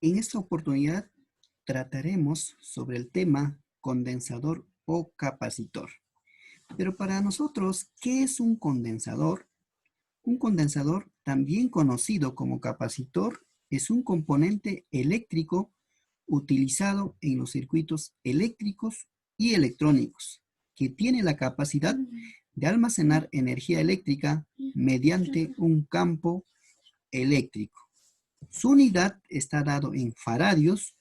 En esta oportunidad trataremos sobre el tema condensador o capacitor. Pero para nosotros, ¿qué es un condensador? Un condensador, también conocido como capacitor, es un componente eléctrico utilizado en los circuitos eléctricos y electrónicos, que tiene la capacidad de almacenar energía eléctrica mediante un campo eléctrico. Su unidad está dado en faradios,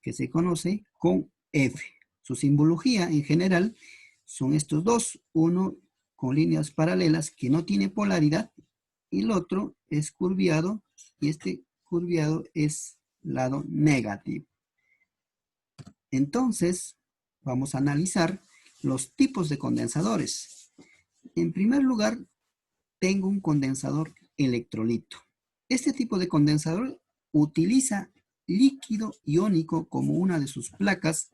que se conoce con F. Su simbología en general son estos dos, uno con líneas paralelas que no tiene polaridad y el otro es curviado y este curviado es lado negativo. Entonces, vamos a analizar los tipos de condensadores. En primer lugar, tengo un condensador electrolito. Este tipo de condensador utiliza líquido iónico como una de sus placas.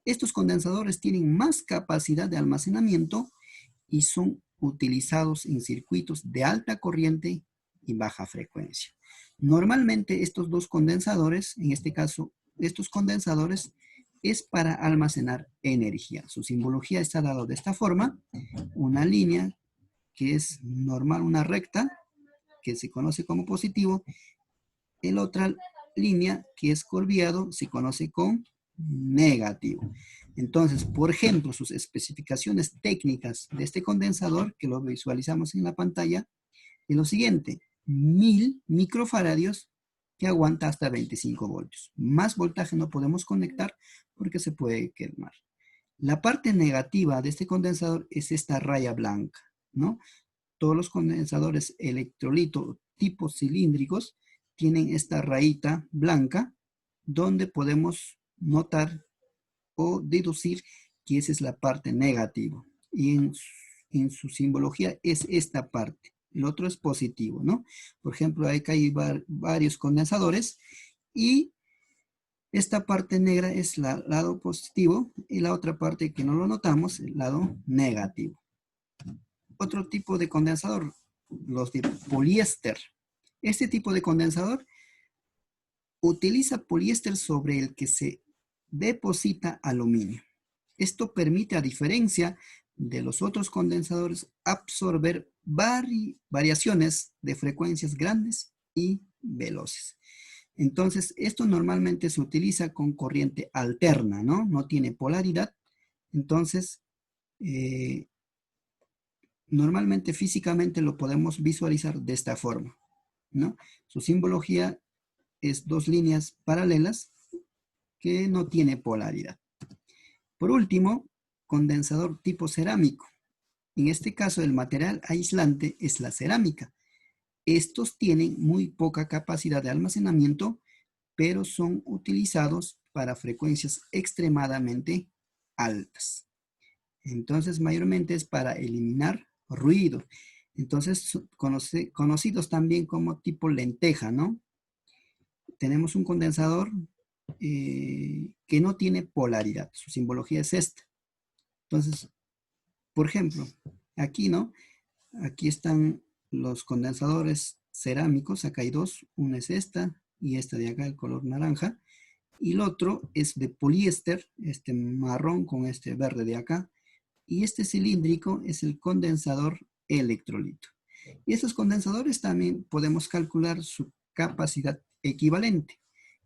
Estos condensadores tienen más capacidad de almacenamiento y son utilizados en circuitos de alta corriente y baja frecuencia. Normalmente estos dos condensadores, en este caso estos condensadores, es para almacenar energía. Su simbología está dada de esta forma, una línea que es normal, una recta, que se conoce como positivo, y la otra línea que es curviado se conoce como negativo. Entonces, por ejemplo, sus especificaciones técnicas de este condensador, que lo visualizamos en la pantalla, es lo siguiente: 1000 microfaradios que aguanta hasta 25 voltios. Más voltaje no podemos conectar porque se puede quemar. La parte negativa de este condensador es esta raya blanca, ¿no? Todos los condensadores electrolito tipo cilíndricos tienen esta rayita blanca donde podemos notar o deducir que esa es la parte negativa. Y en su simbología es esta parte. El otro es positivo, ¿no? Por ejemplo, acá hay varios condensadores y esta parte negra es el lado positivo y la otra parte que no lo notamos, el lado negativo. Otro tipo de condensador, los de poliéster. Este tipo de condensador utiliza poliéster sobre el que se deposita aluminio. Esto permite, a diferencia de los otros condensadores, absorber variaciones de frecuencias grandes y veloces. Entonces, esto normalmente se utiliza con corriente alterna, ¿no? No tiene polaridad. Entonces, normalmente físicamente lo podemos visualizar de esta forma, ¿no? Su simbología es dos líneas paralelas que no tiene polaridad. Por último, condensador tipo cerámico. En este caso, el material aislante es la cerámica. Estos tienen muy poca capacidad de almacenamiento, pero son utilizados para frecuencias extremadamente altas. Entonces, mayormente es para eliminar ruido. Entonces, conocidos también como tipo lenteja, ¿no? Tenemos un condensador que no tiene polaridad. Su simbología es esta. Entonces, por ejemplo, aquí, ¿no? Aquí están los condensadores cerámicos. Acá hay dos. Una es esta y esta de acá, el color naranja. Y el otro es de poliéster, este marrón con este verde de acá. Y este cilíndrico es el condensador electrolito. Y estos condensadores también podemos calcular su capacidad equivalente.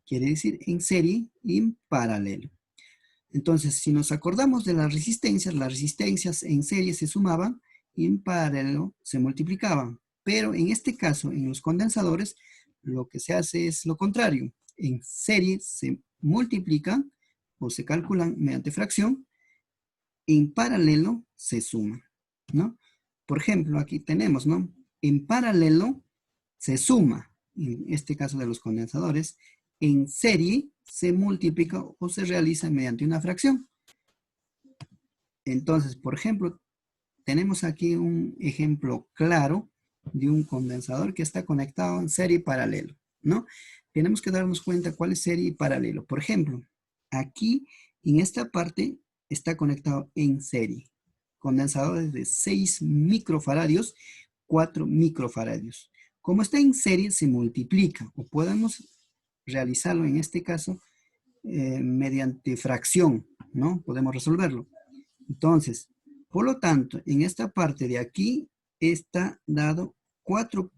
Quiere decir en serie y en paralelo. Entonces, si nos acordamos de las resistencias en serie se sumaban y en paralelo se multiplicaban. Pero en este caso, en los condensadores, lo que se hace es lo contrario. En serie se multiplican o se calculan mediante fracción. En paralelo se suman, ¿no? Por ejemplo, aquí tenemos, ¿no? En paralelo se suma, en este caso de los condensadores. En serie se multiplica o se realiza mediante una fracción. Entonces, por ejemplo, tenemos aquí un ejemplo claro de un condensador que está conectado en serie y paralelo, ¿no? Tenemos que darnos cuenta cuál es serie y paralelo. Por ejemplo, aquí en esta parte está conectado en serie. Condensadores de 6 microfaradios, 4 microfaradios. Como está en serie, se multiplica o podemos realizarlo en este caso mediante fracción, ¿no? Podemos resolverlo. Entonces, por lo tanto, en esta parte de aquí está dado 4,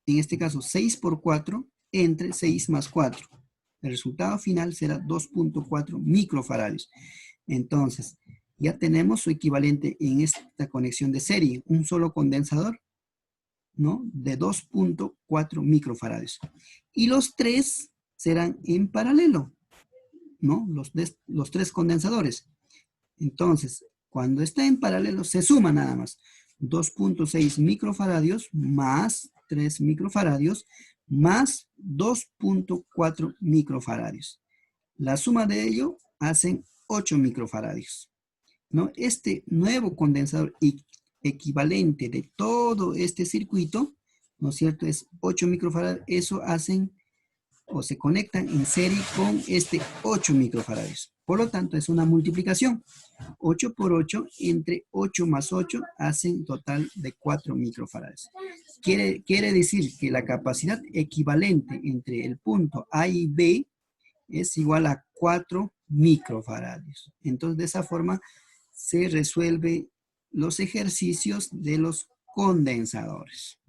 en este caso 6 por 4, entre 6 más 4. El resultado final será 2.4 microfaradios. Entonces, ya tenemos su equivalente en esta conexión de serie, un solo condensador, ¿no? De 2.4 microfaradios. Y los tres serán en paralelo, ¿no? Los tres condensadores. Entonces, cuando está en paralelo, se suma nada más 2.6 microfaradios más 3 microfaradios más 2.4 microfaradios. La suma de ello hacen 8 microfaradios, ¿no? Este nuevo condensador equivalente de todo este circuito, ¿no es cierto? Es 8 microfaradios. Eso hacen o se conectan en serie con este 8 microfaradios. Por lo tanto, es una multiplicación. 8 por 8 entre 8 más 8 hacen total de 4 microfaradios. Quiere decir que la capacidad equivalente entre el punto A y B es igual a 4 microfaradios. Entonces, de esa forma se resuelven los ejercicios de los condensadores.